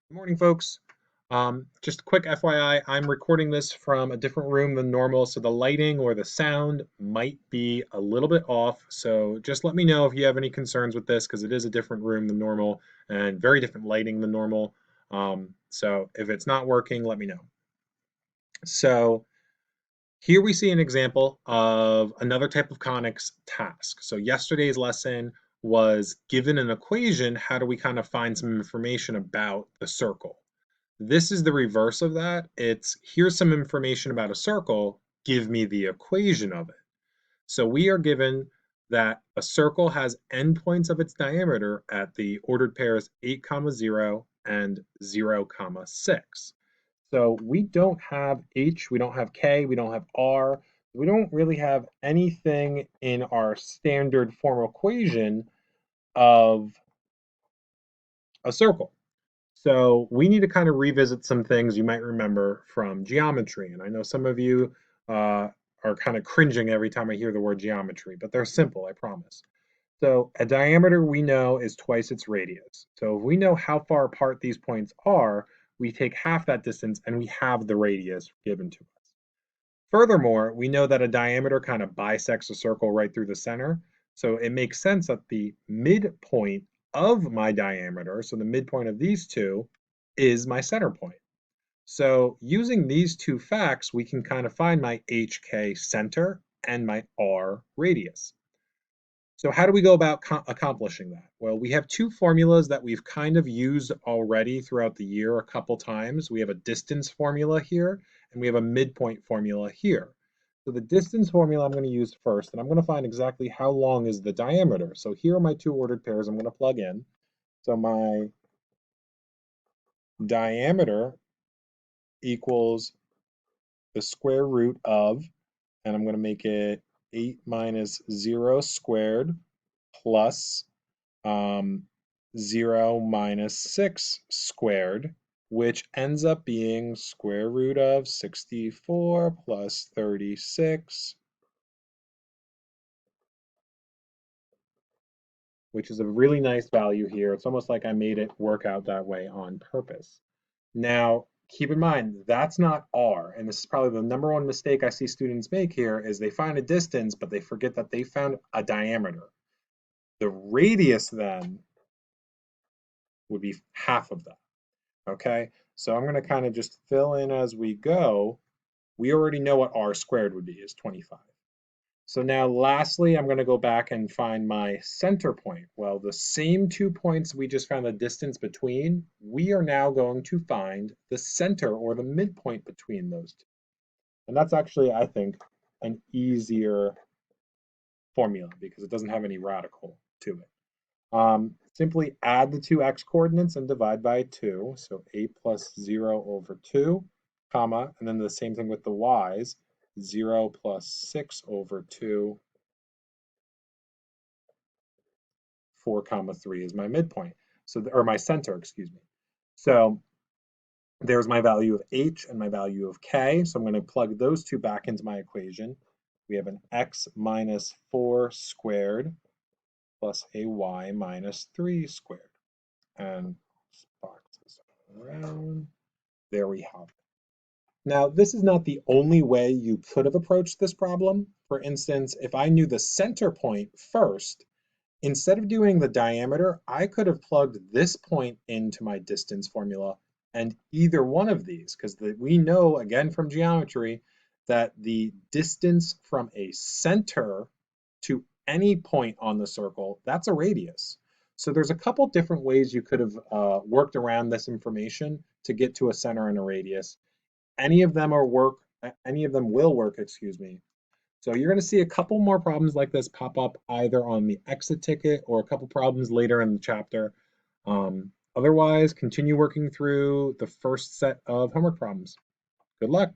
Good morning, folks. Just a quick FYI, I'm recording this from a different room than normal, so the lighting or the sound might be a little bit off. So just let me know if you have any concerns with this, because it is a different room than normal and very different lighting than normal. So if it's not working, let me know. So here we see an example of another type of conics task. So yesterday's lesson was given an equation, how do we kind of find some information about the circle? This is the reverse of that. It's here's some information about a circle, give me the equation of it. So we are given that a circle has endpoints of its diameter at the ordered pairs 8, 0 and 0, 6. So we don't have H, we don't have K, we don't have R. We don't really have anything in our standard formal equation of a circle. So we need to kind of revisit some things you might remember from geometry. And I know some of you are kind of cringing every time I hear the word geometry, but they're simple, I promise. So a diameter we know is twice its radius. So if we know how far apart these points are, we take half that distance and we have the radius given to us. Furthermore, we know that a diameter kind of bisects a circle right through the center. So it makes sense that the midpoint of my diameter, so the midpoint of these two, is my center point. So using these two facts, we can kind of find my HK center and my R radius. So how do we go about accomplishing that? Well, we have two formulas that we've kind of used already throughout the year a couple times. We have a distance formula here, and we have a midpoint formula here. So the distance formula I'm going to use first, and I'm going to find exactly how long is the diameter. So here are my two ordered pairs I'm going to plug in. So my diameter equals the square root of, and I'm going to make it 8 minus 0 squared plus 0 minus 6 squared, which ends up being square root of 64 plus 36, which is a really nice value here. It's almost like I made it work out that way on purpose. Now, keep in mind, that's not R, and this is probably the number one mistake I see students make here is they find a distance, but they forget that they found a diameter. The radius then would be half of that. Okay, so I'm going to kind of just fill in as we go. We already know what r squared would be, is 25. So now lastly, I'm going to go back and find my center point. Well, the same 2 points we just found the distance between, we are now going to find the center or the midpoint between those two. And that's actually, I think, an easier formula because it doesn't have any radical to it. Simply add the two x coordinates and divide by 2. So 8 plus 0 over 2, comma, and then the same thing with the y's, 0 plus 6 over 2, 4 comma 3 is my midpoint. So, or my center, excuse me. So there's my value of h and my value of k. So I'm going to plug those two back into my equation. We have an x minus 4 squared plus a y minus 3 squared. And box this around. There we have it. Now, this is not the only way you could have approached this problem. For instance, if I knew the center point first, instead of doing the diameter, I could have plugged this point into my distance formula and either one of these, because we know, again from geometry, that the distance from a center to any point on the circle, that's a radius. So there's a couple different ways you could have worked around this information to get to a center and a radius. Any of them any of them will work, excuse me. So you're going to see a couple more problems like this pop up either on the exit ticket or a couple problems later in the chapter. Otherwise, continue working through the first set of homework problems. Good luck.